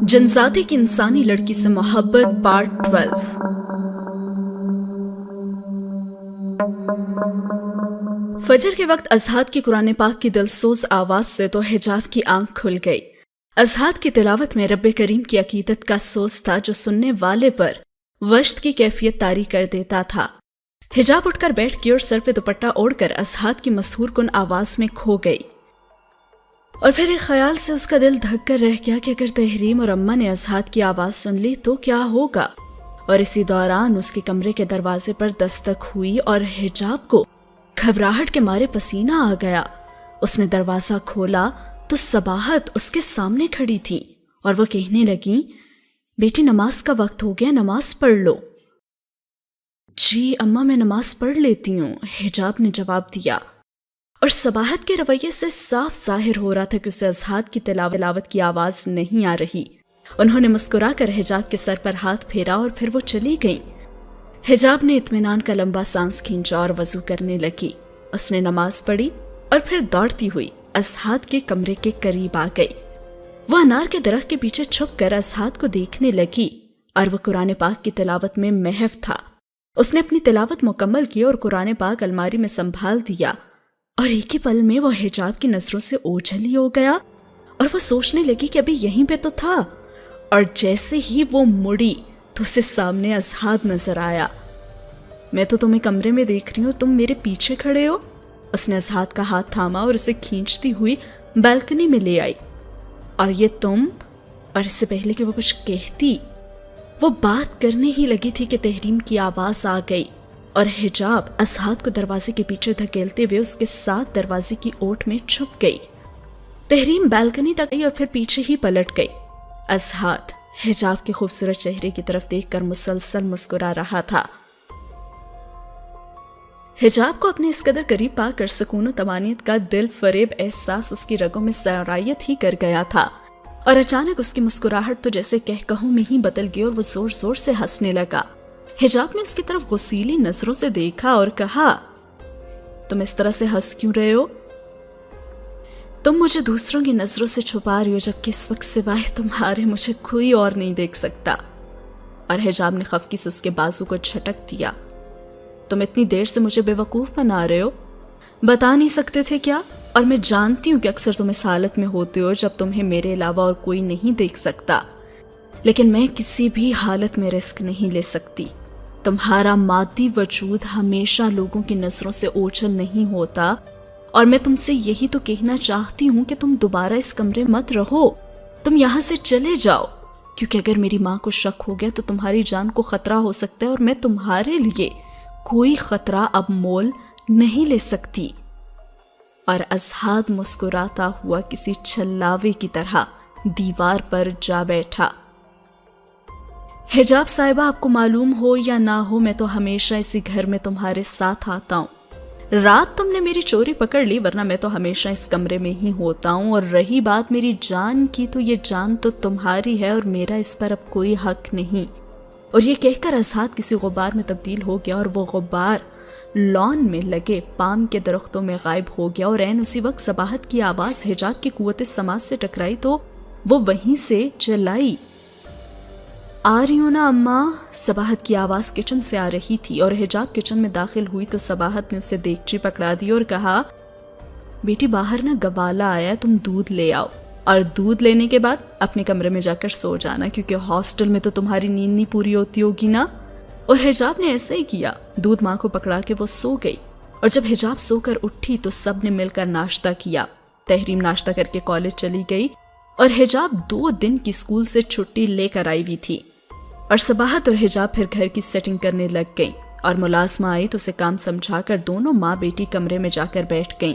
جنزادے کی انسانی لڑکی سے محبت پارٹ 12۔ فجر کے وقت اذہان کی قرآن پاک کی دلسوز آواز سے تو حجاب کی آنکھ کھل گئی۔ اذہان کی تلاوت میں رب کریم کی عقیدت کا سوز تھا جو سننے والے پر وجد کی کیفیت طاری کر دیتا تھا۔ حجاب اٹھ کر بیٹھ گئی اور سر پہ دوپٹہ اوڑھ کر اذہان کی مسحور کن آواز میں کھو گئی، اور پھر ایک خیال سے اس کا دل دھک کر رہ گیا کہ اگر تحریم اور اماں نے اذہان کی آواز سن لی تو کیا ہوگا۔ اور اسی دوران اس کے کمرے کے دروازے پر دستک ہوئی اور حجاب کو گھبراہٹ کے مارے پسینہ آ گیا۔ اس نے دروازہ کھولا تو صباحت اس کے سامنے کھڑی تھی اور وہ کہنے لگی، بیٹی نماز کا وقت ہو گیا، نماز پڑھ لو۔ جی اماں میں نماز پڑھ لیتی ہوں، حجاب نے جواب دیا، اور صباحت کے رویے سے صاف ظاہر ہو رہا تھا کہ اسے اذہان کی تلاوت کی آواز نہیں آ رہی۔ انہوں نے مسکرا کر حجاب کے سر پر ہاتھ پھیرا اور پھر وہ چلی گئیں۔ حجاب نے اطمینان کا لمبا سانس کھینچا اور وضو کرنے لگی۔ اس نے نماز پڑھی اور پھر دوڑتی ہوئی اذہان کے کمرے کے قریب آ گئی۔ وہ انار کے درخت کے پیچھے چھپ کر اذہان کو دیکھنے لگی اور وہ قرآن پاک کی تلاوت میں محو تھا۔ اس نے اپنی تلاوت مکمل کی اور قرآن پاک الماری میں سنبھال دیا، اور ایک ہی پل میں وہ حجاب کی نظروں سے اوجھل ہی ہو گیا، اور وہ سوچنے لگی کہ ابھی یہیں پہ تو تھا، اور جیسے ہی وہ مڑی تو اسے سامنے اذہان نظر آیا۔ میں تو تمہیں کمرے میں دیکھ رہی ہوں، تم میرے پیچھے کھڑے ہو۔ اس نے اذہان کا ہاتھ تھاما اور اسے کھینچتی ہوئی بالکنی میں لے آئی۔ اور یہ تم؟ اور اس سے پہلے کہ وہ کچھ کہتی، وہ بات کرنے ہی لگی تھی کہ تحریم کی آواز آ گئی، اور حجاب اذہان کو دروازے کے پیچھے دھکیلتے ہوئے اس کے ساتھ دروازے کی اوٹ میں چھپ گئی۔ تحریم بالکنی تک گئی اور پھر پیچھے ہی پلٹ گئی۔ اذہان حجاب کے خوبصورت چہرے کی طرف دیکھ کر مسلسل مسکرا رہا تھا۔ حجاب کو اپنے اس قدر قریب پا کر سکون و طمانینت کا دل فریب احساس اس کی رگوں میں سرایت ہی کر گیا تھا، اور اچانک اس کی مسکراہٹ تو جیسے کہکہوں میں ہی بدل گئی اور وہ زور زور سے ہنسنے لگا۔ حجاب نے اس کی طرف غصیلی نظروں سے دیکھا اور کہا، تم اس طرح سے ہنس کیوں رہے ہو؟ تم مجھے دوسروں کی نظروں سے چھپا رہی ہو، جبکہ اس وقت سوائے تمہارے مجھے کوئی اور نہیں دیکھ سکتا۔ اور حجاب نے خفگی سے اس کے بازو کو جھٹک دیا۔ تم اتنی دیر سے مجھے بے وقوف بنا رہے ہو، بتا نہیں سکتے تھے کیا؟ اور میں جانتی ہوں کہ اکثر تم اس حالت میں ہوتے ہو جب تمہیں میرے علاوہ اور کوئی نہیں دیکھ سکتا، لیکن میں کسی بھی حالت میں رسک نہیں لے سکتی۔ تمہارا مادی وجود ہمیشہ لوگوں کی نظروں سے اوجھل نہیں ہوتا، اور میں تم سے یہی تو کہنا چاہتی ہوں کہ تم دوبارہ اس کمرے مت رہو، تم یہاں سے چلے جاؤ، کیونکہ اگر میری ماں کو شک ہو گیا تو تمہاری جان کو خطرہ ہو سکتا ہے، اور میں تمہارے لیے کوئی خطرہ اب مول نہیں لے سکتی۔ اور اذہان مسکراتا ہوا کسی چھلاوے کی طرح دیوار پر جا بیٹھا۔ حجاب صاحبہ، آپ کو معلوم ہو یا نہ ہو، میں تو ہمیشہ اسی گھر میں تمہارے ساتھ آتا ہوں۔ رات تم نے میری چوری پکڑ لی، ورنہ میں تو ہمیشہ اس کمرے میں ہی ہوتا ہوں، اور رہی بات میری جان کی، تو یہ جان تو تمہاری ہے اور میرا اس پر اب کوئی حق نہیں۔ اور یہ کہہ کر اذہان کسی غبار میں تبدیل ہو گیا، اور وہ غبار لان میں لگے پام کے درختوں میں غائب ہو گیا، اور عین اسی وقت صباحت کی آواز حجاب کی قوت سماعت سے ٹکرائی تو وہ وہیں سے چلائی۔ آ رہی ہوں نا اماں؟ صباحت کی آواز کچن سے آ رہی تھی، اور حجاب کچن میں داخل ہوئی تو صباحت نے اسے دیگچی پکڑا دی اور کہا، بیٹی باہر نا گوالا آیا ہے، تم دودھ لے آؤ، اور دودھ لینے کے بعد اپنے کمرے میں جا کر سو جانا، کیونکہ ہاسٹل میں تو تمہاری نیند نہیں پوری ہوتی ہوگی نا۔ اور حجاب نے ایسا ہی کیا، دودھ ماں کو پکڑا کے وہ سو گئی، اور جب حجاب سو کر اٹھی تو سب نے مل کر ناشتہ کیا۔ تحریم ناشتہ کر کے کالج چلی گئی، اور حجاب 2 دن کی اسکول سے چھٹی لے کر آئی ہوئی تھی، اور صباحت اور حجاب پھر گھر کی سیٹنگ کرنے لگ گئیں، اور ملازمہ آئی تو اسے کام سمجھا کر دونوں ماں بیٹی کمرے میں جا کر بیٹھ گئیں۔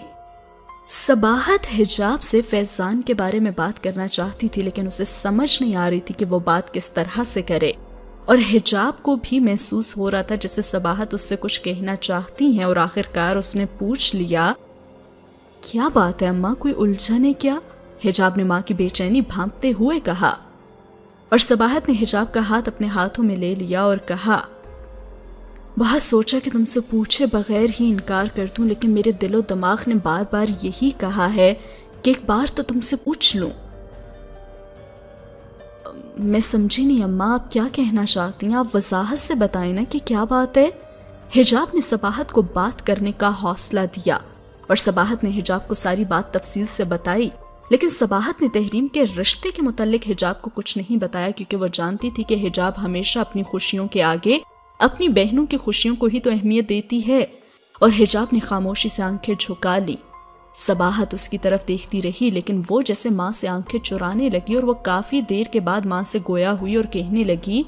صباحت حجاب سے فیضان کے بارے میں بات کرنا چاہتی تھی، لیکن اسے سمجھ نہیں آ رہی تھی کہ وہ بات کس طرح سے کرے، اور حجاب کو بھی محسوس ہو رہا تھا جیسے صباحت اس سے کچھ کہنا چاہتی ہیں، اور آخرکار اس نے پوچھ لیا، کیا بات ہے اماں، کوئی الجھن ہے کیا؟ حجاب نے ماں کی بے چینی بھانپتے ہوئے کہا، اور صباحت نے حجاب کا ہاتھ اپنے ہاتھوں میں لے لیا اور کہا، بہت سوچا کہ تم سے پوچھے بغیر ہی انکار کر دوں، لیکن میرے دل و دماغ نے بار بار یہی کہا ہے کہ ایک بار تو تم سے پوچھ لوں۔ میں سمجھی نہیں اماں، آپ کیا کہنا چاہتی ہیں؟ آپ وضاحت سے بتائیں نا کہ کیا بات ہے۔ حجاب نے صباحت کو بات کرنے کا حوصلہ دیا اور صباحت نے حجاب کو ساری بات تفصیل سے بتائی، لیکن صباحت نے تحریم کے رشتے کے متعلق حجاب کو کچھ نہیں بتایا، کیونکہ وہ جانتی تھی کہ حجاب ہمیشہ اپنی خوشیوں کے آگے اپنی بہنوں کی خوشیوں کو ہی تو اہمیت دیتی ہے، اور حجاب نے خاموشی سے آنکھیں جھکا لی۔ صباحت اس کی طرف دیکھتی رہی، لیکن وہ جیسے ماں سے آنکھیں چرانے لگی، اور وہ کافی دیر کے بعد ماں سے گویا ہوئی اور کہنے لگی،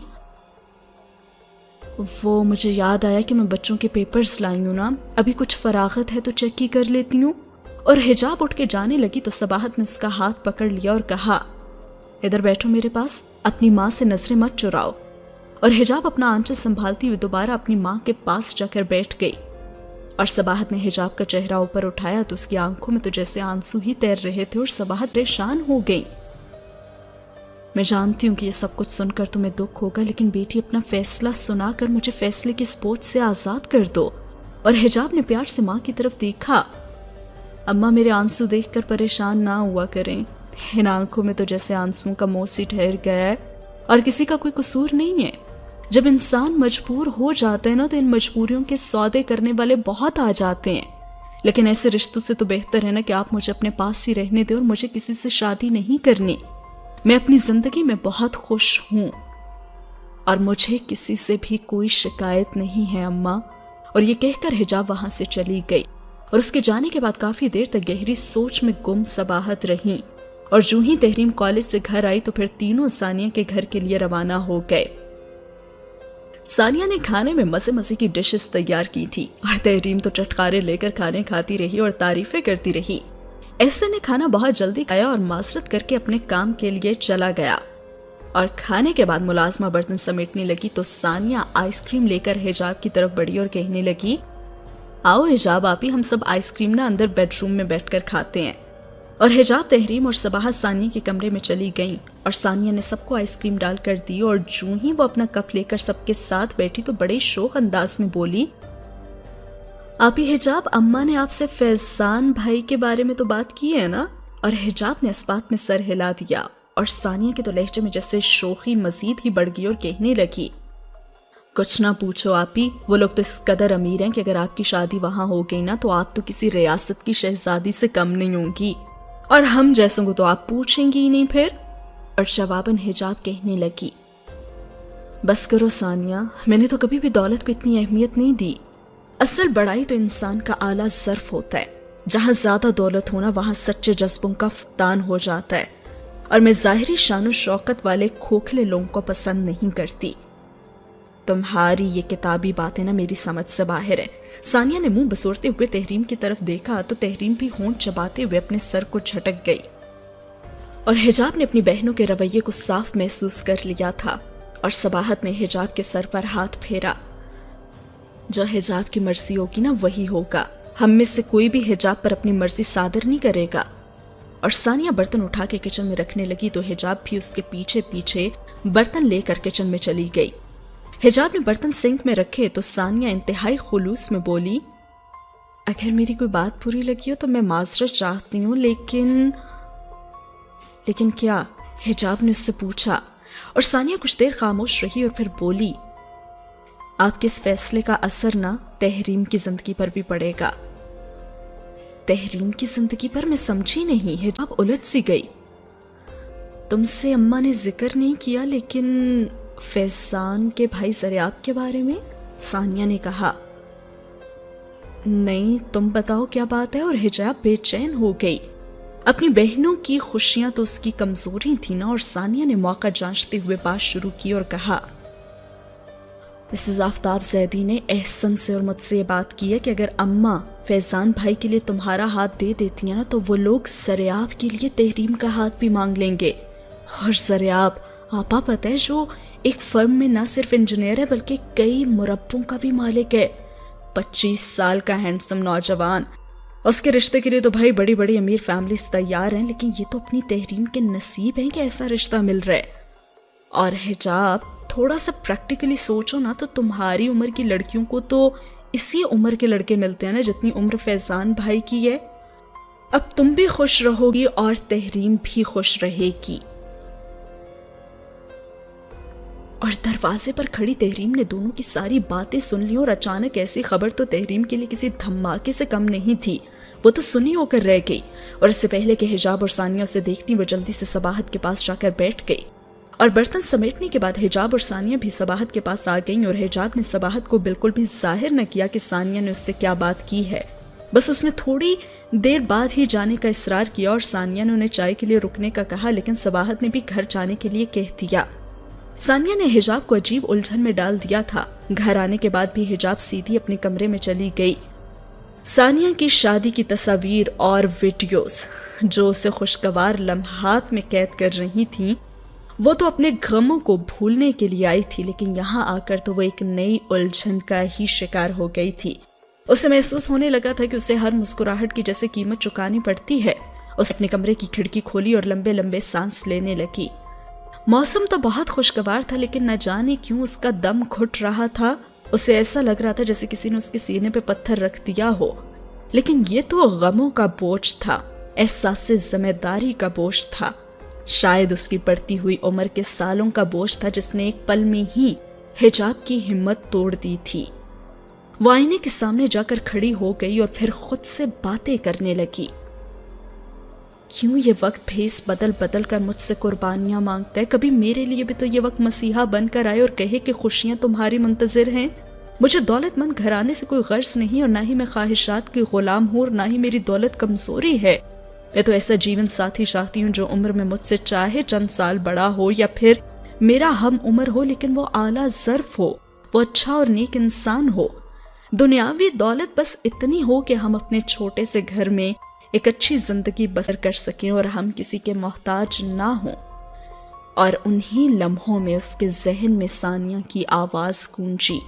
وہ مجھے یاد آیا کہ میں بچوں کے پیپرز لائی ہوں نا، ابھی کچھ فراغت ہے تو چیک ہی کر لیتی ہوں۔ اور حجاب اٹھ کے جانے لگی تو صباحت نے اس کا ہاتھ پکڑ لیا اور کہا، ادھر بیٹھو میرے پاس، اپنی ماں سے نظریں مت چراؤ۔ اور حجاب اپنا آنچل سنبھالتی ہوئی دوبارہ اپنی ماں کے پاس جا کر بیٹھ گئی، اور صباحت نے حجاب کا چہرہ اوپر اٹھایا تو اس کی آنکھوں میں تو جیسے آنسو ہی تیر رہے تھے، اور صباحت پریشان ہو گئی۔ میں جانتی ہوں کہ یہ سب کچھ سن کر تمہیں دکھ ہوگا، لیکن بیٹی اپنا فیصلہ سنا کر مجھے فیصلے کی سپوچ سے آزاد کر دو۔ اور حجاب نے پیار سے ماں کی طرف دیکھا۔ اماں میرے آنسو دیکھ کر پریشان نہ ہوا کریں، ان آنکھوں میں تو جیسے آنسوؤں کا موسی ٹھہر گیا ہے، اور کسی کا کوئی قصور نہیں ہے۔ جب انسان مجبور ہو جاتا ہے نا تو ان مجبوریوں کے سودے کرنے والے بہت آ جاتے ہیں، لیکن ایسے رشتوں سے تو بہتر ہے نا کہ آپ مجھے اپنے پاس ہی رہنے دیں اور مجھے کسی سے شادی نہیں کرنی۔ میں اپنی زندگی میں بہت خوش ہوں اور مجھے کسی سے بھی کوئی شکایت نہیں ہے اماں۔ اور یہ کہہ کر حجاب وہاں سے چلی گئی، اور اس کے جانے کے بعد کافی دیر تک گہری سوچ میں گم صباحت رہی، اور جو ہی تحریم کالج سے گھر آئی تو پھر تینوں ثانیہ کے گھر کے لیے روانہ ہو گئے۔ ثانیہ نے کھانے میں مزے مزے کی ڈشز تیار کی تھی، اور تحریم تو چٹکارے لے کر کھانے کھاتی رہی اور تعریفیں کرتی رہی۔ ایسے نے کھانا بہت جلدی کھایا اور معذرت کر کے اپنے کام کے لیے چلا گیا، اور کھانے کے بعد ملازمہ برتن سمیٹنے لگی تو ثانیہ آئس کریم لے کر حجاب کی طرف بڑھی اور کہنے لگی، آؤ حجاب آپی، ہم سب آئس کریم نا اندر بیڈ روم میں بیٹھ کر کھاتے ہیں۔ اور حجاب، تحریم اور صباحت ثانیہ کے کمرے میں چلی گئیں، اور ثانیہ نے سب کو آئس کریم ڈال کر دی، اور جو ہی وہ اپنا کپ لے کر سب کے ساتھ بیٹھی تو بڑے شوق انداز میں بولی، آپی حجاب، اماں نے آپ سے فیضان بھائی کے بارے میں تو بات کی ہے نا؟ اور حجاب نے اس بات میں سر ہلا دیا، اور ثانیہ کے تو لہجے میں جیسے شوخی مزید ہی بڑھ گئی اور کہنے لگی، کچھ نہ پوچھو آپی، وہ لوگ تو اس قدر امیر ہیں کہ اگر آپ کی شادی وہاں ہو گئی نا تو آپ تو کسی ریاست کی شہزادی سے کم نہیں ہوں گی، اور ہم جیسوں کو تو آپ پوچھیں گی ہی نہیں پھر۔ اور جواباً حجاب کہنے لگی، بس کرو ثانیہ، میں نے تو کبھی بھی دولت کو اتنی اہمیت نہیں دی۔ اصل بڑائی تو انسان کا اعلیٰ ظرف ہوتا ہے، جہاں زیادہ دولت ہونا وہاں سچے جذبوں کا فقدان ہو جاتا ہے، اور میں ظاہری شان و شوکت والے کھوکھلے لوگوں کو پسند نہیں کرتی۔ تمہاری یہ کتابی باتیں نا میری سمجھ سے باہر ہیں۔ ثانیہ نے منہ بسورتے ہوئے تحریم کی طرف دیکھا تو تحریم بھی ہونٹ چباتے ہوئے اپنے سر کو جھٹک گئی، اور حجاب نے اپنی بہنوں کے رویے کو صاف محسوس کر لیا تھا، اور صباحت نے حجاب کے سر پر ہاتھ پھیرا، جو حجاب کی مرضی ہوگی نا وہی ہوگا، ہم میں سے کوئی بھی حجاب پر اپنی مرضی صادر نہیں کرے گا۔ اور ثانیہ برتن اٹھا کے کچن میں رکھنے لگی تو حجاب بھی اس کے پیچھے پیچھے برتن لے کر کچن میں چلی گئی۔ حجاب نے برتن سنک میں رکھے تو ثانیہ انتہائی خلوص میں بولی، اگر میری کوئی بات بری لگی ہو تو میں معذرت چاہتی ہوں، لیکن کیا؟ حجاب نے اس سے پوچھا، اور ثانیہ کچھ دیر خاموش رہی اور پھر بولی، آپ کے اس فیصلے کا اثر نہ تحریم کی زندگی پر بھی پڑے گا۔ تحریم کی زندگی پر؟ میں سمجھی نہیں۔ حجاب الجھ سی گئی۔ تم سے اماں نے ذکر نہیں کیا، لیکن فیضان کے بھائی زریاب کے بارے میں؟ ثانیہ نے کہا۔ نہیں، تم بتاؤ کیا بات ہے؟ اور حجاب بے چین ہو گئی۔ اپنی بہنوں کی خوشیاں تو اس کی کمزوری تھی نا، اور ثانیہ نے موقع جانچتے ہوئے بات شروع کی اور کہا، مسز آفتاب زیدی نے احسن سے اور مجھ سے یہ بات کی ہے کہ اگر اماں فیضان بھائی کے لیے تمہارا ہاتھ دے دیتی ہیں نا تو وہ لوگ زریاب کے لیے تحریم کا ہاتھ بھی مانگ لیں گے۔ اور زریاب، آپا پتہ ہے، جو ایک فرم میں نہ صرف انجینئر ہے بلکہ کئی مربوں کا بھی مالک ہے، 25 سال کا ہینڈسم نوجوان۔ اس کے رشتے کے لیے تو بھائی بڑی بڑی امیر فیملیز تیار ہیں، لیکن یہ تو اپنی تحریم کے نصیب ہیں کہ ایسا رشتہ مل رہا ہے۔ اور حجاب، تھوڑا سا پریکٹیکلی سوچو نا تو تمہاری عمر کی لڑکیوں کو تو اسی عمر کے لڑکے ملتے ہیں نا جتنی عمر فیضان بھائی کی ہے۔ اب تم بھی خوش رہو گی اور تحریم بھی خوش رہے گی۔ اور دروازے پر کھڑی تحریم نے دونوں کی ساری باتیں سن لی، اور اچانک ایسی خبر تو تحریم کے لیے کسی دھماکے سے کم نہیں تھی۔ وہ تو سنی ہو کر رہ گئی، اور اس سے پہلے کہ حجاب اور ثانیہ اسے دیکھتی وہ جلدی سے صباحت کے پاس جا کر بیٹھ گئی، اور برتن سمیٹنے کے بعد حجاب اور ثانیہ بھی صباحت کے پاس آ گئیں، اور حجاب نے صباحت کو بالکل بھی ظاہر نہ کیا کہ ثانیہ نے اس سے کیا بات کی ہے، بس اس نے تھوڑی دیر بعد ہی جانے کا اصرار کیا، اور ثانیہ نے انہیں چائے کے لیے رکنے کا کہا، لیکن صباحت نے بھی گھر جانے کے لیے کہہ دیا۔ ثانیہ نے حجاب کو عجیب الجھن میں ڈال دیا تھا۔ گھر آنے کے بعد بھی حجاب سیدھی اپنے کمرے میں چلی گئی۔ ثانیہ کی شادی کی تصاویر اور ویڈیوز جو اسے خوشگوار لمحات میں قید کر رہی تھیں، وہ تو اپنے غموں کو بھولنے کے لیے آئی تھی، لیکن یہاں آ کر تو وہ ایک نئی الجھن کا ہی شکار ہو گئی تھی۔ اسے محسوس ہونے لگا تھا کہ اسے ہر مسکراہٹ کی جیسے قیمت چکانی پڑتی ہے۔ اس اپنے کمرے کی کھڑکی کھولی اور لمبے لمبے سانس لینے لگی۔ موسم تو بہت خوشگوار تھا، لیکن نہ جانے کیوں اس کا دم گھٹ رہا تھا۔ اسے ایسا لگ رہا تھا جیسے کسی نے اس کے سینے پہ پتھر رکھ دیا ہو، لیکن یہ تو غموں کا بوجھ تھا، احساس ذمہ داری کا بوجھ تھا، شاید اس کی بڑھتی ہوئی عمر کے سالوں کا بوجھ تھا جس نے ایک پل میں ہی حجاب کی ہمت توڑ دی تھی۔ وہ آئینے کے سامنے جا کر کھڑی ہو گئی اور پھر خود سے باتیں کرنے لگی۔ کیوں یہ وقت بھیس بدل بدل کر مجھ سے قربانیاں مانگتا ہے؟ کبھی میرے لیے بھی تو یہ وقت مسیحا بن کر آئے اور کہے کہ خوشیاں تمہاری منتظر ہیں۔ مجھے دولت مند گھرانے سے کوئی غرض نہیں، اور نہ ہی میں خواہشات کی غلام ہوں، اور نہ ہی میری دولت کمزوری ہے۔ میں تو ایسا جیون ساتھی چاہتی ہوں جو عمر میں مجھ سے چاہے چند سال بڑا ہو یا پھر میرا ہم عمر ہو، لیکن وہ اعلیٰ ظرف ہو، وہ اچھا اور نیک انسان ہو۔ دنیاوی دولت بس اتنی ہو کہ ہم اپنے چھوٹے سے گھر میں ایک اچھی زندگی بسر کر سکیں اور ہم کسی کے محتاج نہ ہوں۔ اور انہی لمحوں میں اس کے ذہن میں ثانیہ کی آواز گونجی،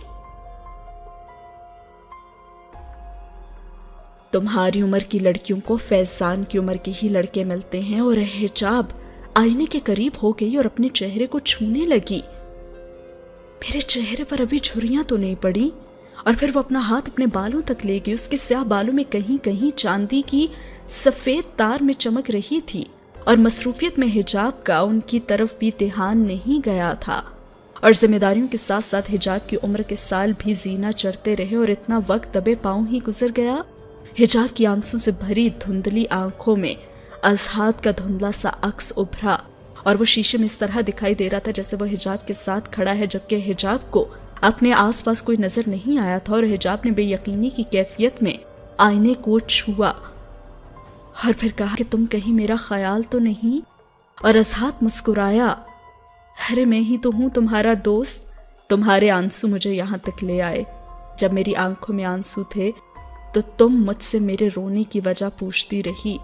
تمہاری عمر کی لڑکیوں کو فیضان کی عمر کے ہی لڑکے ملتے ہیں۔ اور حجاب آئینے کے قریب ہو گئی اور اپنے چہرے کو چھونے لگی۔ میرے چہرے پر ابھی جھریاں تو نہیں پڑی؟ اور پھر وہ اپنا ہاتھ اپنے بالوں تک لے گئی۔ اس کے سیاہ بالوں میں کہیں کہیں چاندی کی سفید تار میں چمک رہی تھی، اور مصروفیت میں حجاب کا ان کی طرف بھی دھیان نہیں گیا تھا، اور ذمہ داریوں کے ساتھ ساتھ حجاب کی عمر کے سال بھی زینا چڑھتے رہے، اور اتنا وقت دبے پاؤں ہی گزر گیا۔ حجاب کی آنسوں سے بھری دھندلی آنکھوں میں اضحاد کا دھندلا سا عکس ابھرا، اور وہ شیشے میں اس طرح دکھائی دے رہا تھا جیسے وہ حجاب کے ساتھ کھڑا ہے، جبکہ حجاب کو اپنے آس پاس کوئی نظر نہیں آیا تھا۔ اور حجاب نے بے یقینی کی کیفیت میں آئینے کو چھوا اور پھر کہا کہ تم کہیں میرا خیال تو نہیں؟ اور اضحاد مسکرایا، ارے میں ہی تو ہوں تمہارا دوست۔ تمہارے آنسو مجھے یہاں تک لے آئے۔ جب میری آنکھوں میں آنسو تھے تو تم مجھ سے میرے رونے کی وجہ پوچھتی رہی۔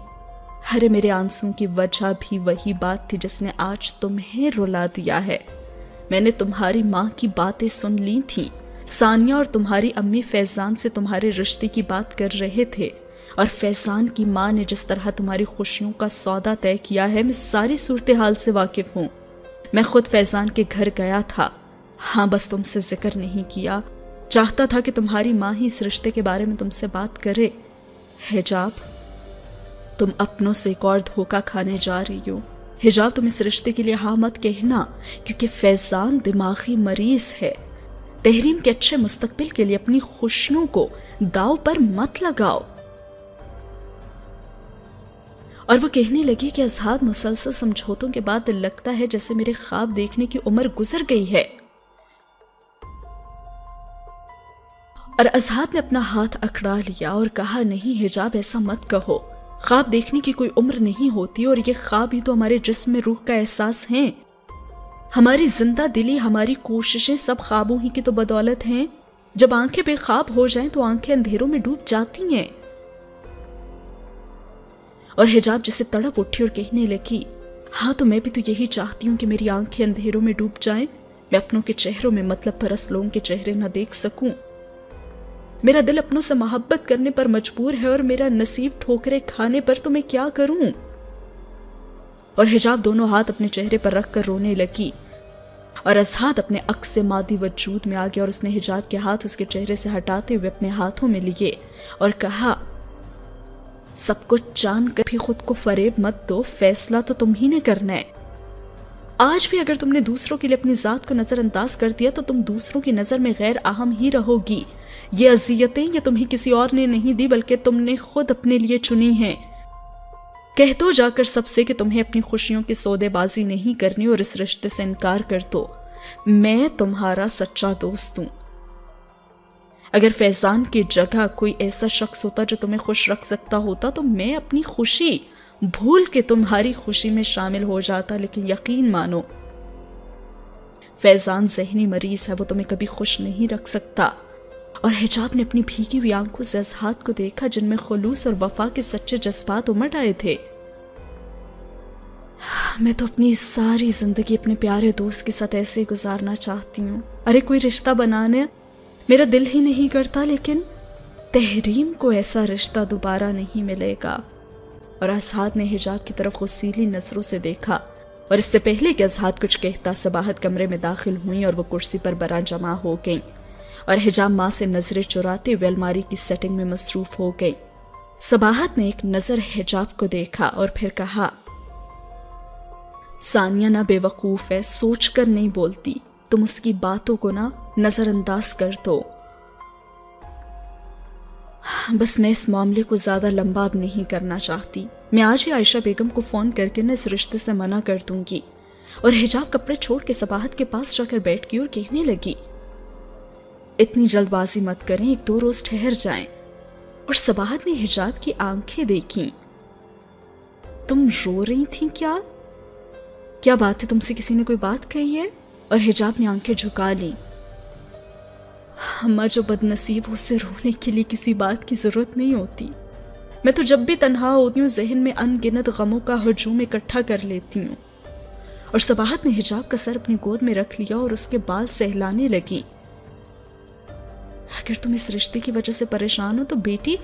ارے میرے آنسوں کی وجہ بھی وہی بات تھی جس نے آج تمہیں رلا دیا ہے۔ میں نے تمہاری ماں کی باتیں سن لی تھیں۔ ثانیہ اور تمہاری امی فیضان سے تمہارے رشتے کی بات کر رہے تھے، اور فیضان کی ماں نے جس طرح تمہاری خوشیوں کا سودا طے کیا ہے، میں ساری صورتحال سے واقف ہوں۔ میں خود فیضان کے گھر گیا تھا، ہاں بس تم سے ذکر نہیں کیا۔ چاہتا تھا کہ تمہاری ماں ہی اس رشتے کے بارے میں تم سے بات کرے۔ حجاب، تم اپنوں سے ایک اور دھوکہ کھانے جا رہی ہو۔ حجاب، تم اس رشتے کے لیے ہاں مت کہنا، کیونکہ فیضان دماغی مریض ہے۔ تحریم کے اچھے مستقبل کے لیے اپنی خوشیوں کو داؤ پر مت لگاؤ۔ اور وہ کہنے لگی کہ اضحاد، مسلسل سمجھوتوں کے بعد لگتا ہے جیسے میرے خواب دیکھنے کی عمر گزر گئی ہے۔ اور اضحاد نے اپنا ہاتھ اکڑا لیا اور کہا، نہیں حجاب، ایسا مت کہو۔ خواب دیکھنے کی کوئی عمر نہیں ہوتی، اور یہ خواب ہی تو ہمارے جسم میں روح کا احساس ہیں۔ ہماری زندہ دلی، ہماری کوششیں سب خوابوں ہی کی تو بدولت ہیں۔ جب آنکھیں بے خواب ہو جائیں تو آنکھیں اندھیروں میں ڈوب جاتی ہیں۔ اور حجاب جسے تڑپ اٹھی اور کہنے لگی، ہاں تو میں بھی تو یہی چاہتی ہوں کہ میری آنکھیں اندھیروں میں ڈوب جائیں، میں اپنوں کے چہروں میں مطلب پرست لوگوں کے چہرے نہ دیکھ سکوں۔ میرا دل اپنوں سے محبت کرنے پر مجبور ہے، اور میرا نصیب ٹھوکریں کھانے پر تو میں کیا کروں؟ اور حجاب دونوں ہاتھ اپنے چہرے پر رکھ کر رونے لگی، اور اضحاد اپنے عکس سے مادی وجود میں آ گیا، اور اس نے حجاب کے ہاتھ اس کے چہرے سے ہٹاتے ہوئے اپنے ہاتھوں میں لیے اور کہا، سب کچھ جان کر بھی خود کو فریب مت دو، فیصلہ تو تم ہی نے کرنا ہے۔ آج بھی اگر تم نے دوسروں کے لیے اپنی ذات کو نظر انداز کر دیا تو تم دوسروں کی نظر میں غیر اہم ہی رہو گی۔ یہ اذیتیں یہ تمہیں کسی اور نے نہیں دی بلکہ تم نے خود اپنے لیے چنی ہیں۔ کہہ دو جا کر سب سے کہ تمہیں اپنی خوشیوں کی سودے بازی نہیں کرنی اور اس رشتے سے انکار کر دو۔ میں تمہارا سچا دوست ہوں۔ اگر فیضان کی جگہ کوئی ایسا شخص ہوتا جو تمہیں خوش رکھ سکتا ہوتا تو میں اپنی خوشی بھول کے تمہاری خوشی میں شامل ہو جاتا، لیکن یقین مانو فیضان ذہنی مریض ہے، وہ تمہیں کبھی خوش نہیں رکھ سکتا۔ اور حجاب نے اپنی بھیگی ہوئی آنکھوں سے اظہار کو دیکھا جن میں خلوص اور وفا کے سچے جذبات امٹ آئے تھے۔ میں تو اپنی ساری زندگی اپنے پیارے دوست کے ساتھ ایسے ہی گزارنا چاہتی ہوں۔ ارے کوئی رشتہ بنانے میرا دل ہی نہیں کرتا، لیکن تحریم کو ایسا رشتہ دوبارہ نہیں ملے گا۔ اور اظہار نے حجاب کی طرف غصیلی نظروں سے دیکھا، اور اس سے پہلے کہ اظہار کچھ کہتا صباحت کمرے میں داخل ہوئیں اور وہ کرسی پر براں جمع ہو گئیں، اور حجاب ماں سے نظریں چراتے ہوئے الماری کی سیٹنگ میں مصروف ہو گئی۔ صباحت نے ایک نظر حجاب کو دیکھا اور پھر کہا، ثانیہ نہ بے وقوف ہے، سوچ کر نہیں بولتی، تم اس کی باتوں کو نہ نظر انداز کر دو۔ بس میں اس معاملے کو زیادہ لمبا اب نہیں کرنا چاہتی، میں آج ہی عائشہ بیگم کو فون کر کے اس رشتے سے منع کر دوں گی۔ اور حجاب کپڑے چھوڑ کے صباحت کے پاس جا کر بیٹھ گئی اور کہنے لگی، اتنی جلد بازی مت کریں، ایک دو روز ٹھہر جائیں۔ اور صباحت نے حجاب کی آنکھیں دیکھیں۔ تم رو رہی تھیں کیا بات ہے، تم سے کسی نے کوئی بات کہی ہے؟ اور حجاب نے آنکھیں جھکا لیں۔ اماں جو بد نصیب ہو، اسے رونے کے لیے کسی بات کی ضرورت نہیں ہوتی۔ میں تو جب بھی تنہا ہوتی ہوں ذہن میں ان گنت غموں کا ہجوم اکٹھا کر لیتی ہوں۔ اور صباحت نے حجاب کا سر اپنی گود میں رکھ لیا اور اس کے بال سہلانے لگی۔ اگر تم اس رشتے کی وجہ سے پریشان ہو تو بیٹی،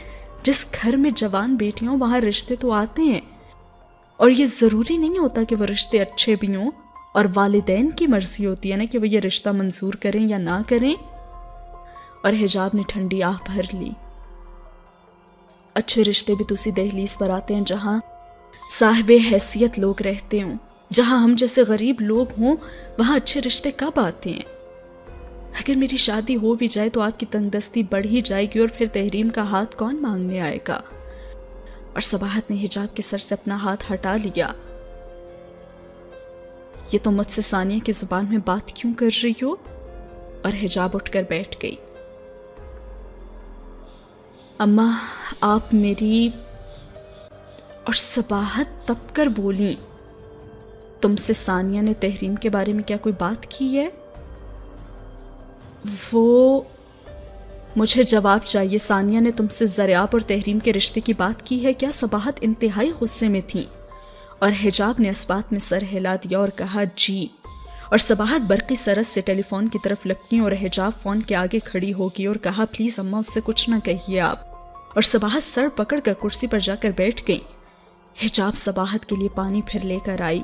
جس گھر میں جوان بیٹیاں ہوں وہاں رشتے تو آتے ہیں، اور یہ ضروری نہیں ہوتا کہ وہ رشتے اچھے بھی ہوں، اور والدین کی مرضی ہوتی ہے نا کہ وہ یہ رشتہ منظور کریں یا نہ کریں۔ اور حجاب نے ٹھنڈی آہ بھر لی۔ اچھے رشتے بھی تو اسی دہلیز پر آتے ہیں جہاں صاحب حیثیت لوگ رہتے ہوں، جہاں ہم جیسے غریب لوگ ہوں وہاں اچھے رشتے کب آتے ہیں؟ اگر میری شادی ہو بھی جائے تو آپ کی تنگ دستی بڑھ ہی جائے گی، اور پھر تحریم کا ہاتھ کون مانگنے آئے گا؟ اور صباحت نے حجاب کے سر سے اپنا ہاتھ ہٹا لیا۔ یہ تم مجھ سے ثانیہ کی زبان میں بات کیوں کر رہی ہو؟ اور حجاب اٹھ کر بیٹھ گئی۔ اماں آپ میری، اور صباحت تپ کر بولی، تم سے ثانیہ نے تحریم کے بارے میں کیا کوئی بات کی ہے؟ وہ مجھے جواب چاہیے، ثانیہ نے تم سے زریاب اور تحریم کے رشتے کی بات کی ہے کیا؟ صباحت انتہائی غصے میں تھی، اور حجاب نے اس بات میں سر ہلا دیا اور کہا جی۔ اور صباحت برقی سرس سے ٹیلی فون کی طرف لپکی اور حجاب فون کے آگے کھڑی ہو گئی اور کہا، پلیز اماں اس سے کچھ نہ کہیے آپ۔ اور صباحت سر پکڑ کر کرسی پر جا کر بیٹھ گئی۔ حجاب صباحت کے لیے پانی پھر لے کر آئی۔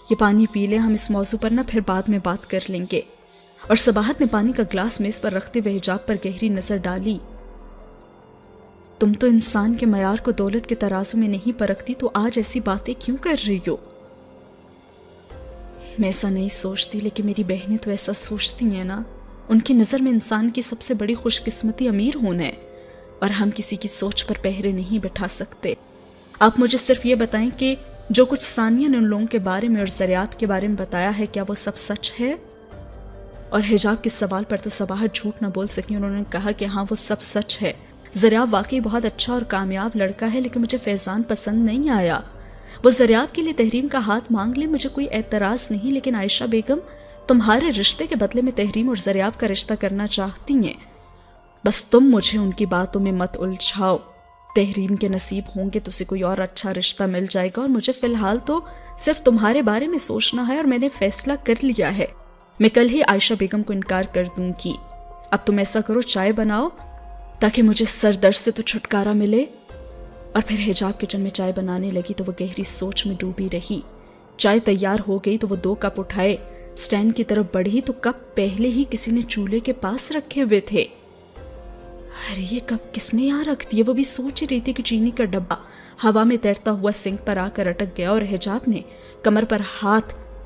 یہ پانی پی لیں، ہم اس موضوع پر نہ پھر بعد میں بات کر لیں گے۔ اور صباحت نے پانی کا گلاس میز پر رکھتے ہوئے حجاب پر گہری نظر ڈالی۔ تم تو انسان کے معیار کو دولت کے ترازو میں نہیں پرکھتی، تو آج ایسی باتیں کیوں کر رہی ہو؟ میں ایسا نہیں سوچتی، لیکن میری بہنیں تو ایسا سوچتی ہیں نا۔ ان کی نظر میں انسان کی سب سے بڑی خوش قسمتی امیر ہونا ہے، اور ہم کسی کی سوچ پر پہرے نہیں بٹھا سکتے۔ آپ مجھے صرف یہ بتائیں کہ جو کچھ ثانیہ نے ان لوگوں کے بارے میں اور زریاب کے بارے میں بتایا ہے، کیا وہ سب سچ ہے؟ اور حجاب کے سوال پر تو صباحت جھوٹ نہ بول سکی، انہوں نے کہا کہ ہاں وہ سب سچ ہے۔ زریاب واقعی بہت اچھا اور کامیاب لڑکا ہے، لیکن مجھے فیضان پسند نہیں آیا۔ وہ زریاب کے لیے تحریم کا ہاتھ مانگ لے، مجھے کوئی اعتراض نہیں، لیکن عائشہ بیگم تمہارے رشتے کے بدلے میں تحریم اور زریاب کا رشتہ کرنا چاہتی ہیں۔ بس تم مجھے ان کی باتوں میں مت الجھاؤ۔ تحریم کے نصیب ہوں گے تو اسے کوئی اور اچھا رشتہ مل جائے گا، اور مجھے فی الحال تو صرف تمہارے بارے میں سوچنا ہے، اور میں نے فیصلہ کر لیا ہے۔ میں کل ہی عائشہ بیگم کو انکار کر دوں گی۔ اب تم ایسا کرو، چائے بناؤ تاکہ مجھے سر درد سے تو چھٹکارا ملے۔ اور پھر حجاب کچن میں چائے بنانے لگی تو وہ گہری سوچ میں ڈوبی رہی۔ چائے تیار ہو گئی تو وہ 2 کپ اٹھائے، سٹینڈ کی طرف بڑھی تو کپ پہلے ہی کسی نے چولہے کے پاس رکھے ہوئے تھے۔ ارے یہ کپ کس نے یہاں رکھ دیا؟ وہ بھی سوچ رہی تھی کہ چینی کا ڈبہ ہوا میں تیرتا ہوا سنک پر آ کر اٹک گیا، اور حجاب نے کمر پر ہاتھ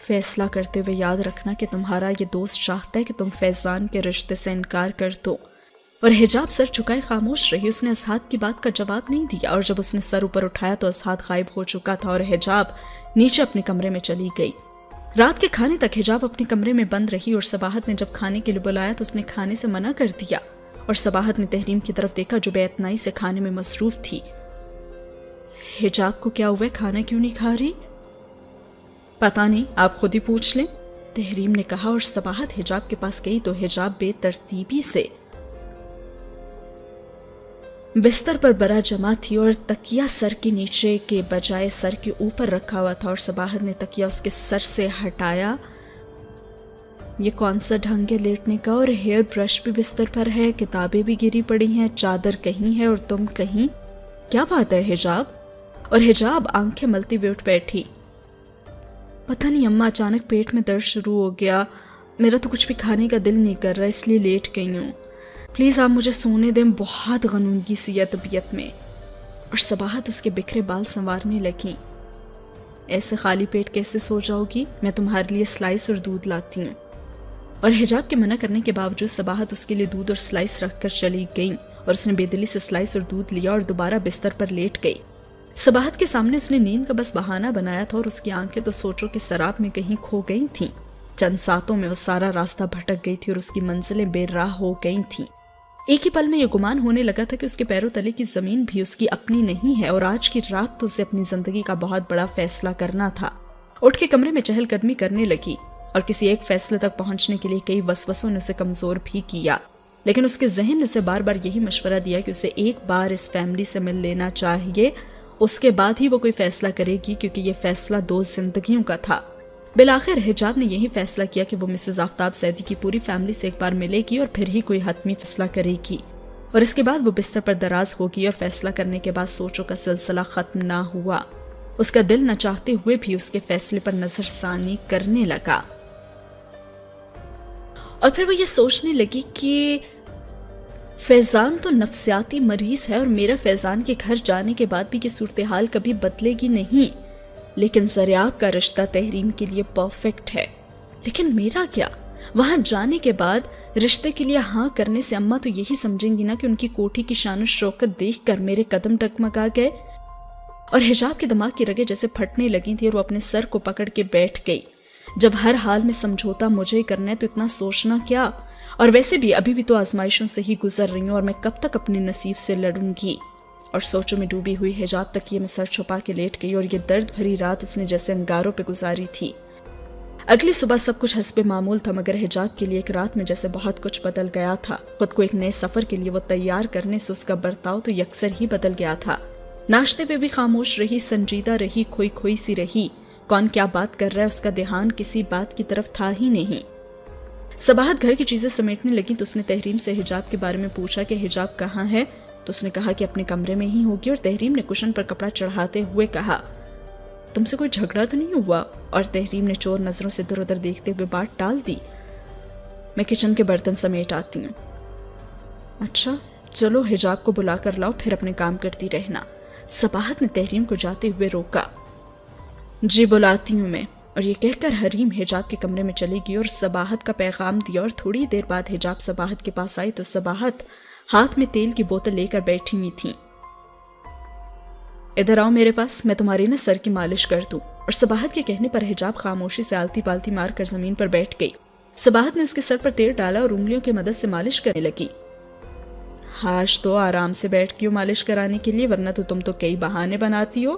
فیصلہ کرتے ہوئے یاد رکھنا کہ تمہارا یہ دوست چاہتا ہے کہ تم فیضان کے رشتے سے انکار کر دو۔ اور حجاب سر جھکائے خاموش رہی۔ اس نے اسحاق کی بات کا جواب نہیں دیا، اور جب اس نے سر اوپر اٹھایا تو اسحاق غائب ہو چکا تھا اور حجاب نیچے اپنے کمرے میں چلی گئی۔ رات کے کھانے تک حجاب اپنے کمرے میں بند رہی، اور صباحت نے جب کھانے کے لیے بلایا تو اس نے کھانے سے منع کر دیا، اور صباحت نے تحریم کی طرف دیکھا جو بے اعتنائی سے کھانے میں مصروف تھی۔ حجاب کو کیا ہوا ہے؟ کھانا کیوں نہیں کھا رہی؟ پتہ نہیں، آپ خود ہی پوچھ لیں، تحریم نے کہا، اور صباحت حجاب کے پاس گئی تو حجاب بے ترتیبی سے بستر پر برا جمع تھی اور تکیہ سر کے نیچے کے بجائے سر کے اوپر رکھا ہوا تھا، اور صباحت نے تکیہ اس کے سر سے ہٹایا۔ یہ کون سا ڈھنگ ہے لیٹنے کا؟ اور ہیئر برش بھی بستر پر ہے، کتابیں بھی گری پڑی ہیں، چادر کہیں ہے اور تم کہیں۔ کیا بات ہے حجاب؟ اور حجاب آنکھیں ملتی ہوئے اٹھ بیٹھی۔ پتہ نہیں اماں، اچانک پیٹ میں درد شروع ہو گیا، میرا تو کچھ بھی کھانے کا دل نہیں کر رہا، اس لیے لیٹ گئی ہوں، پلیز آپ مجھے سونے دیں، بہت غنودگی سی ہے طبیعت میں۔ اور صباحت اس کے بکھرے بال سنوارنے لگیں۔ ایسے خالی پیٹ کیسے سو جاؤ گی؟ میں تمہارے لیے سلائس اور دودھ لاتی ہوں۔ اور حجاب کے منع کرنے کے باوجود صباحت اس کے لیے دودھ اور سلائس رکھ کر چلی گئی، اور اس نے بے دلی سے سلائس اور دودھ لیا اور دوبارہ بستر پر لیٹ گئی۔ صباحت کے سامنے اس نے نیند کا بس بہانہ بنایا تھا، اور اس کی آنکھیں تو سوچوں کے سراب میں کہیں کھو گئی تھیں۔ چند ساتوں میں وہ سارا راستہ بھٹک گئی تھی اور اس کی منزلیں بے راہ ہو گئی تھیں۔ ایک ہی پل میں یہ گمان ہونے لگا تھا کہ اس کے پیروں تلے کی زمین بھی اس کی اپنی نہیں ہے، اور آج کی رات تو اسے اپنی زندگی کا بہت بڑا فیصلہ کرنا تھا۔ اٹھ کے کمرے میں چہل قدمی کرنے لگی، اور کسی ایک فیصلے تک پہنچنے کے لیے کئی وسوسوں نے اسے کمزور بھی کیا، لیکن اس کے ذہن نے اسے بار بار یہی مشورہ دیا کہ اسے ایک بار اس فیملی سے مل لینا چاہیے، اس کے بعد ہی وہ کوئی فیصلہ کرے گی، کیونکہ یہ فیصلہ 2 زندگیوں کا تھا۔ بالآخر حجاب نے یہی فیصلہ کیا کہ وہ مسز آفتاب زیدی کی پوری فیملی سے ایک بار ملے گی اور پھر ہی کوئی حتمی فیصلہ کرے گی، اور اس کے بعد وہ بستر پر دراز ہوگی، اور فیصلہ کرنے کے بعد سوچوں کا سلسلہ ختم نہ ہوا۔ اس کا دل نہ چاہتے ہوئے بھی اس کے فیصلے پر نظر ثانی کرنے لگا، اور پھر وہ یہ سوچنے لگی کہ فیضان تو نفسیاتی مریض ہے، اور میرا فیضان کے گھر جانے کے بعد بھی یہ صورتحال کبھی بدلے گی نہیں، لیکن زریاب کا رشتہ تحریم کے لیے پرفیکٹ ہے، لیکن میرا کیا؟ وہاں جانے کے بعد رشتے کے لیے ہاں کرنے سے اماں تو یہی سمجھیں گی نا کہ ان کی کوٹھی کی شان و شوکت دیکھ کر میرے قدم ڈگمگا گئے۔ اور حجاب کے دماغ کی رگیں جیسے پھٹنے لگی تھی، اور وہ اپنے سر کو پکڑ کے بیٹھ گئی۔ جب ہر حال میں سمجھوتا مجھے ہی کرنا ہے تو اتنا سوچنا کیا؟ اور ویسے بھی ابھی بھی تو آزمائشوں سے ہی گزر رہی ہوں، اور میں کب تک اپنے نصیب سے لڑوں گی؟ اور سوچوں میں ڈوبی ہوئی حجاب تکیے میں سر چھپا کے لیٹ گئی، اور یہ درد بھری رات اس نے جیسے انگاروں پہ گزاری تھی۔ اگلی صبح سب کچھ حسب معمول تھا، مگر حجاب کے لیے ایک رات میں جیسے بہت کچھ بدل گیا تھا۔ خود کو ایک نئے سفر کے لیے وہ تیار کرنے سے اس کا برتاؤ تو یکسر ہی بدل گیا تھا۔ ناشتے پہ بھی خاموش رہی، سنجیدہ رہی، کھوئی کھوئی سی رہی۔ کون کیا بات کر رہا ہے اس کا دھیان کسی بات کی طرف تھا ہی نہیں۔ صباحت گھر کی چیزیں سمیٹنے لگی تو اس نے تحریم سے حجاب کے بارے میں پوچھا کہ حجاب کہاں ہے، تو اس نے کہا کہ اپنے کمرے میں ہی ہوگی، اور تحریم نے کشن پر کپڑا چڑھاتے ہوئے کہا تم سے کوئی جھگڑا تو نہیں ہوا؟ اور تحریم نے چور نظروں سے ادھر ادھر دیکھتے ہوئے بات ٹال دی، میں کچن کے برتن سمیٹ آتی ہوں۔ اچھا چلو حجاب کو بلا کر لاؤ، پھر اپنے کام کرتی رہنا۔ صباحت نے تحریم کو جاتے ہوئے روکا۔ جی بلاتی ہوں میں، اور یہ کہہ کر حریم حجاب کے کمرے میں چلی گئی اور صباحت کا پیغام دیا، اور تھوڑی دیر بعد حجاب صباحت کے پاس آئی تو صباحت ہاتھ میں تیل کی بوتل لے کر بیٹھی ہوئی تھی۔ ادھر آؤ میرے پاس، میں تمہاری نا سر کی مالش کر دوں۔ اور صباحت کے کہنے پر حجاب خاموشی سے آلتی پالتی مار کر زمین پر بیٹھ گئی۔ صباحت نے اس کے سر پر تیل ڈالا اور انگلیوں کی مدد سے مالش کرنے لگی۔ آج تو آرام سے بیٹھ گئی ہو مالش کرانے کے لیے، ورنہ تو تم تو کئی بہانے بناتی ہو۔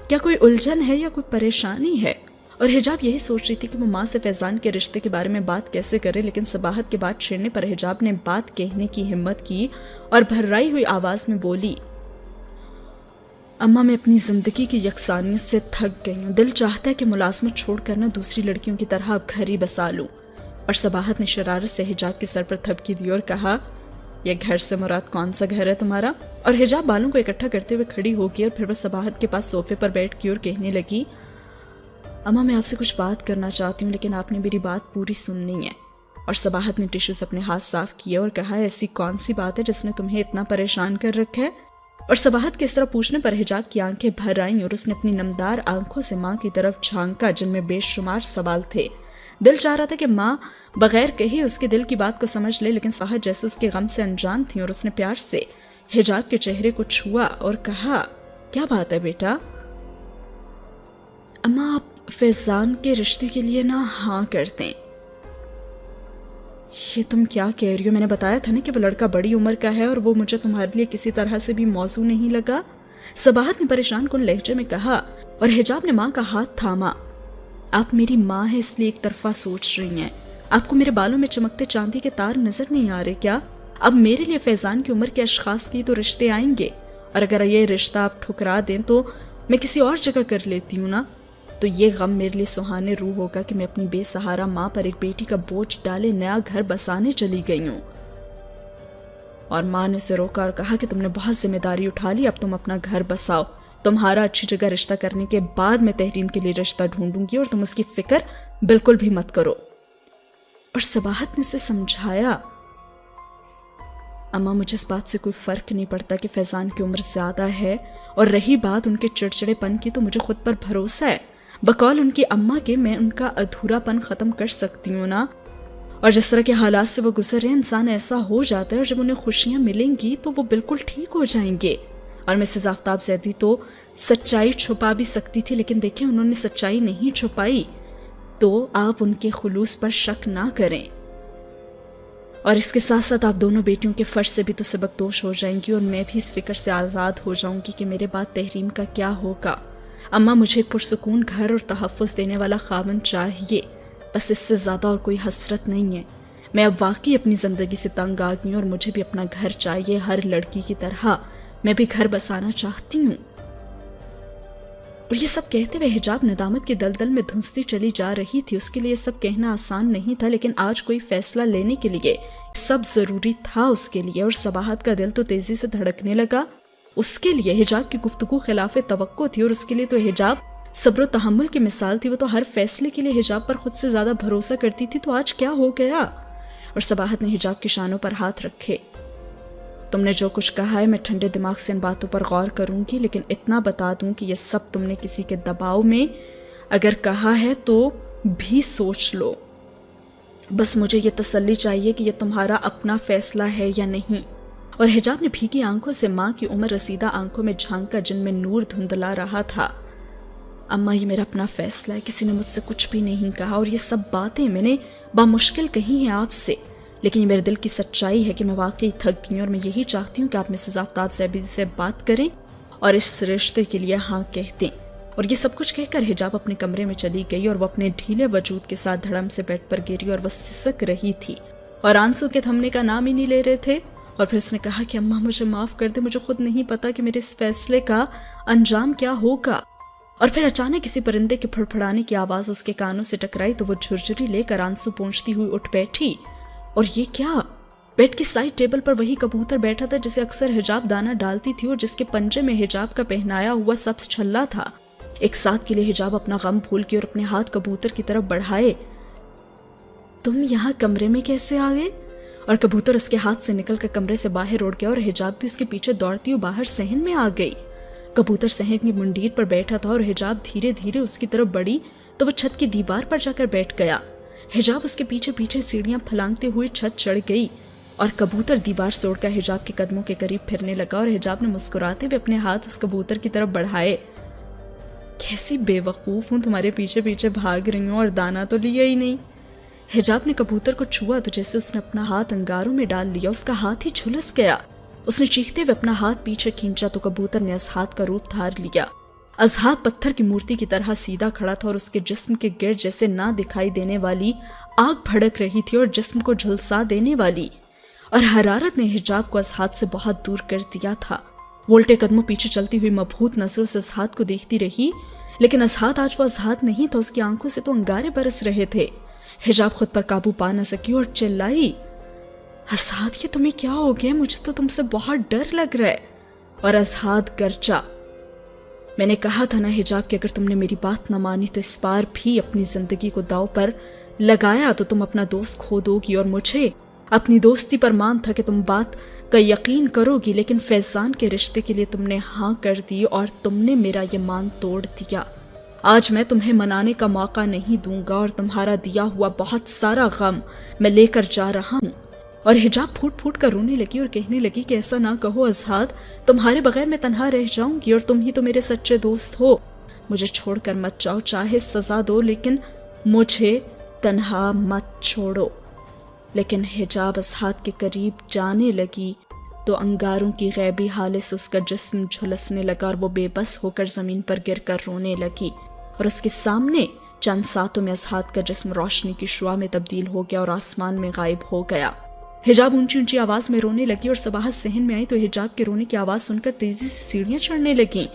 کیا کوئی الجھن ہے یا کوئی پریشانی ہے؟ اور حجاب یہی سوچ رہی تھی کہ وہ ماں سے فیضان کے رشتے کے بارے میں بات کیسے کرے، لیکن صباحت کے بات چھیڑنے پر حجاب نے بات کہنے کی ہمت کی اور بھررائی ہوئی آواز میں بولی، اماں میں اپنی زندگی کی یکسانیت سے تھک گئی ہوں، دل چاہتا ہے کہ ملازمت چھوڑ کر نہ دوسری لڑکیوں کی طرح اب گھر ہی بسا لوں۔ اور صباحت نے شرارت سے حجاب کے سر پر تھپکی دی اور کہا، یہ گھر سے مراد کون سا گھر ہے تمہارا؟ اور حجاب بالوں کو اکٹھا کرتے ہوئے کھڑی ہو گئی اور پھر وہ صباحت کے پاس صوفے پر بیٹھ گئی اور کہنے لگی، اماں میں آپ سے کچھ بات کرنا چاہتی ہوں، لیکن آپ نے میری بات پوری سننی ہے۔ اور صباحت نے ٹشو سے اپنے ہاتھ صاف کیے اور کہا، ایسی کون سی بات ہے جس نے تمہیں اتنا پریشان کر رکھا ہے؟ اور صباحت کے اس طرح پوچھنے پر حجاب کی آنکھیں بھر آئیں اور اس نے اپنی نمدار آنکھوں سے ماں کی طرف جھانکا جن میں بے شمار سوال تھے۔ دل چاہ رہا تھا کہ ماں بغیر کہے اس کے دل کی بات کو سمجھ لے، لیکن صباحت جیسے اس کے غم سے انجان تھی اور اس نے پیار سے حجاب کے چہرے کو چھوا اور کہا، کیا بات ہے بیٹا؟ اماں آپ فیضان کے رشتے کے لیے نا ہاں کر دیں۔ یہ تم کیا کہہ رہی ہو؟ میں نے بتایا تھا نا کہ وہ لڑکا بڑی عمر کا ہے اور وہ مجھے تمہارے لیے کسی طرح سے بھی موزوں نہیں لگا۔ صباحت نے پریشان کن لہجے میں کہا اور حجاب نے ماں کا ہاتھ تھاما۔ آپ میری ماں ہیں اس لیے ایک طرفہ سوچ رہی ہیں۔ آپ کو میرے بالوں میں چمکتے چاندی کے تار نظر نہیں آ رہے کیا؟ اب میرے لیے فیضان کی عمر کے اشخاص کی تو رشتے آئیں گے، اور اگر یہ رشتہ آپ ٹھکرا دیں تو میں کسی اور جگہ کر لیتی ہوں نا، تو یہ غم میرے لیے سہانے روح ہوگا کہ میں اپنی بے سہارا ماں پر ایک بیٹی کا بوجھ ڈالے نیا گھر بسانے چلی گئی ہوں۔ اور ماں نے اسے روکا اور کہا کہ تم نے بہت ذمہ داری اٹھا لی، اب تم اپنا گھر بساؤ۔ تمہارا اچھی جگہ رشتہ کرنے کے بعد میں تحریم کے لیے رشتہ ڈھونڈوں گی اور تم اس کی فکر بالکل بھی مت کرو۔ اور صباحت نے اسے سمجھایا، اماں مجھے اس بات سے کوئی فرق نہیں پڑتا کہ فیضان کی عمر زیادہ ہے، اور رہی بات ان کے چڑچڑے پن کی تو مجھے خود پر بھروسہ ہے۔ بقول ان کی اماں کے میں ان کا ادھورا پن ختم کر سکتی ہوں نا، اور جس طرح کے حالات سے وہ گزر رہے ہیں انسان ایسا ہو جاتا ہے، اور جب انہیں خوشیاں ملیں گی تو وہ بالکل ٹھیک ہو جائیں گے۔ اور مسز آفتاب زیدی تو سچائی چھپا بھی سکتی تھی، لیکن دیکھیں انہوں نے سچائی نہیں چھپائی، تو آپ ان کے خلوص پر شک نہ کریں۔ اور اس کے ساتھ ساتھ آپ دونوں بیٹیوں کے فرض سے بھی تو سبق دوش ہو جائیں گی، اور میں بھی اس فکر سے آزاد ہو جاؤں گی کہ میرے بعد تحریم کا کیا ہوگا۔ اماں مجھے ایک پرسکون گھر اور تحفظ دینے والا خاوند چاہیے، بس اس سے زیادہ اور کوئی حسرت نہیں ہے۔ میں اب واقعی اپنی زندگی سے تنگ آ گئی ہوں، اور مجھے بھی اپنا گھر چاہیے، ہر لڑکی کی طرح میں بھی گھر بسانا چاہتی ہوں۔ اور یہ سب کہتے ہوئے حجاب ندامت کی دلدل میں دھنستی چلی جا رہی تھی۔ اس کے لیے سب کہنا آسان نہیں تھا، لیکن آج کوئی فیصلہ لینے کے لیے سب ضروری تھا اس کے لیے، اور صباحت کا دل تو تیزی سے دھڑکنے لگا۔ اس کے لیے حجاب کی گفتگو خلاف توقع تھی، اور اس کے لیے تو حجاب صبر و تحمل کی مثال تھی۔ وہ تو ہر فیصلے کے لیے حجاب پر خود سے زیادہ بھروسہ کرتی تھی، تو آج کیا ہو گیا؟ اور صباحت نے حجاب کی شانوں پر ہاتھ رکھے۔ تم نے جو کچھ کہا ہے میں ٹھنڈے دماغ سے ان باتوں پر غور کروں گی، لیکن اتنا بتا دوں کہ یہ سب تم نے کسی کے دباؤ میں اگر کہا ہے تو بھی سوچ لو۔ بس مجھے یہ تسلی چاہیے کہ یہ تمہارا اپنا فیصلہ ہے یا نہیں۔ اور حجاب نے بھیگی آنکھوں سے ماں کی عمر رسیدہ آنکھوں میں جھانکا جن میں نور دھندلا رہا تھا۔ اماں یہ میرا اپنا فیصلہ ہے، کسی نے مجھ سے کچھ بھی نہیں کہا، اور یہ سب باتیں میں نے بامشکل کہی ہیں آپ سے، لیکن یہ میرے دل کی سچائی ہے کہ میں واقعی تھک گئی ہوں، اور میں یہی چاہتی ہوں کہ آپ مسز آفتاب زیدی سے بات کریں اور اس رشتے کے لیے ہاں کہہ دیں۔ اور یہ سب کچھ کہہ کر حجاب اپنے کمرے میں چلی گئی، اور وہ اپنے ڈھیلے وجود کے ساتھ دھڑم سے بیڈ پر گری اور وہ سسک رہی تھی، اور آنسو کے تھمنے کا نام ہی نہیں لے رہے تھے۔ اور پھر اس نے کہا کہ اماں مجھے معاف کر دے، مجھے خود نہیں پتا کہ میرے اس فیصلے کا انجام کیا ہوگا۔ اور پھر اچانک کسی پرندے کے پھڑپھڑانے کی آواز اس کے کانوں سے ٹکرائی تو وہ جھرجھری لے کر آنسو پونچھتی ہوئی اٹھ بیٹھی۔ اور یہ کیا؟ بیڈ کی سائڈ ٹیبل پر وہی کبوتر بیٹھا تھا جسے اکثر حجاب دانہ ڈالتی تھی، اور جس کے پنجے میں حجاب کا پہنایا ہوا سبز چھلا تھا۔ ایک ساتھ کے لیے حجاب اپنا غم بھول کے اور اپنے ہاتھ کبوتر کی طرف بڑھائے۔ تم یہاں کمرے میں کیسے آ گئے؟ اور کبوتر اس کے ہاتھ سے نکل کر کمرے سے باہر اڑ گیا، اور حجاب بھی اس کے پیچھے دوڑتی ہوئی باہر صحن میں آ گئی۔ کبوتر صحن کی منڈیر پر بیٹھا تھا، اور حجاب دھیرے دھیرے اس کی طرف بڑھی تو وہ چھت کی دیوار پر جا کر بیٹھ گیا۔ حجاب اس کے پیچھے پیچھے سیڑھیاں پھلانگتے ہوئے چھت چڑھ گئی، اور کبوتر دیوار سے اڑ کر حجاب کے قدموں کے قریب پھرنے لگا، اور حجاب نے مسکراتے ہوئے اپنے ہاتھ اس کبوتر کی طرف بڑھائے۔ کیسی بے وقوف ہوں، تمہارے پیچھے پیچھے بھاگ رہی ہوں اور دانا تو لیا ہی نہیں۔ حجاب نے کبوتر کو چھوا تو جیسے اس نے اپنا ہاتھ انگاروں میں ڈال لیا، اس کا ہاتھ ہی جھلس گیا۔ اس نے چیختے ہوئے اپنا ہاتھ پیچھے کھینچا تو کبوتر نے ازہاد کا روپ دھار لیا۔ ازہاد پتھر کی مورتی کی طرح سیدھا کھڑا تھا، اور اس کے جسم کے گرد جیسے نہ دکھائی دینے والی آگ بھڑک رہی تھی اور جسم کو جھلسا دینے والی، اور حرارت نے حجاب کو ازہاد سے بہت دور کر دیا تھا۔ وہ الٹے قدموں پیچھے چلتی ہوئی مبہوت نظروں سے ازہاد کو دیکھتی رہی، لیکن ازہاد آج وہ ازہاد نہیں تھا، اس کی آنکھوں سے تو انگارے برس رہے تھے۔ حجاب خود پر قابو پا نہ سکی اور چلائی، ازہاد یہ تمہیں کیا ہو گیا؟ مجھے تو تم سے بہت ڈر لگ رہا ہے۔ اور ازہاد گرجا، میں نے کہا تھا نا حجاب کہ اگر تم نے میری بات نہ مانی تو اس بار بھی اپنی زندگی کو داؤ پر لگایا تو تم اپنا دوست کھو دو گی، اور مجھے اپنی دوستی پر مان تھا کہ تم بات کا یقین کرو گی، لیکن فیضان کے رشتے کے لیے تم نے ہاں کر دی اور تم نے میرا یہ مان توڑ دیا۔ آج میں تمہیں منانے کا موقع نہیں دوں گا اور تمہارا دیا ہوا بہت سارا غم میں لے کر جا رہا ہوں۔ اور حجاب پھوٹ پھوٹ کر رونے لگی اور کہنے لگی کہ ایسا نہ کہو اذہان، تمہارے بغیر میں تنہا رہ جاؤں گی اور تم ہی تو میرے سچے دوست ہو۔ مجھے چھوڑ کر مت جاؤ، چاہے سزا دو لیکن مجھے تنہا مت چھوڑو۔ لیکن حجاب اذہان کے قریب جانے لگی تو انگاروں کی غیبی حالت سے اس کا جسم جھلسنے لگا اور وہ بے بس ہو کر زمین پر گر کر رونے لگی، اور اس کے سامنے چند ساتوں میں اذہان کا جسم روشنی کی شعاع میں تبدیل ہو گیا اور آسمان میں غائب ہو گیا۔ حجاب اونچی اونچی آواز میں رونے لگی اور صباحت صحن میں آئی تو حجاب کے رونے کی آواز سن کر تیزی سے سیڑھیاں چڑھنے لگیں،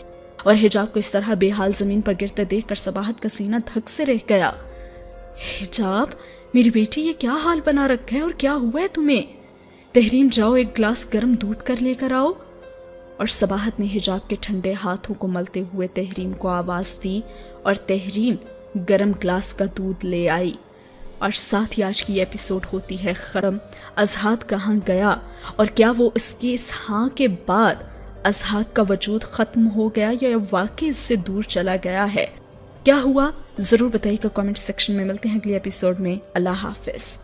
اور حجاب کو اس طرح بے حال زمین پر گرتے دیکھ کر صباحت کا سینہ دھک سے رہ گیا۔ حجاب، میری بیٹی یہ کیا حال بنا رکھا ہے اور کیا ہوا ہے تمہیں؟ تحریم جاؤ ایک گلاس گرم دودھ کر لے کر آؤ۔ اور صباحت نے حجاب کے ٹھنڈے ہاتھوں کو ملتے ہوئے تحریم کو آواز دی اور تحریم گرم گلاس کا دودھ لے آئی۔ اور ساتھ ہی آج کی یہ ایپیسوڈ ہوتی ہے ختم۔ اذہان کہاں گیا اور کیا وہ اس کی اس ہاں کے بعد اذہان کا وجود ختم ہو گیا یا واقعی اس سے دور چلا گیا ہے؟ کیا ہوا ضرور بتائیے گا کامنٹ سیکشن میں۔ ملتے ہیں اگلی ایپیسوڈ میں۔ اللہ حافظ۔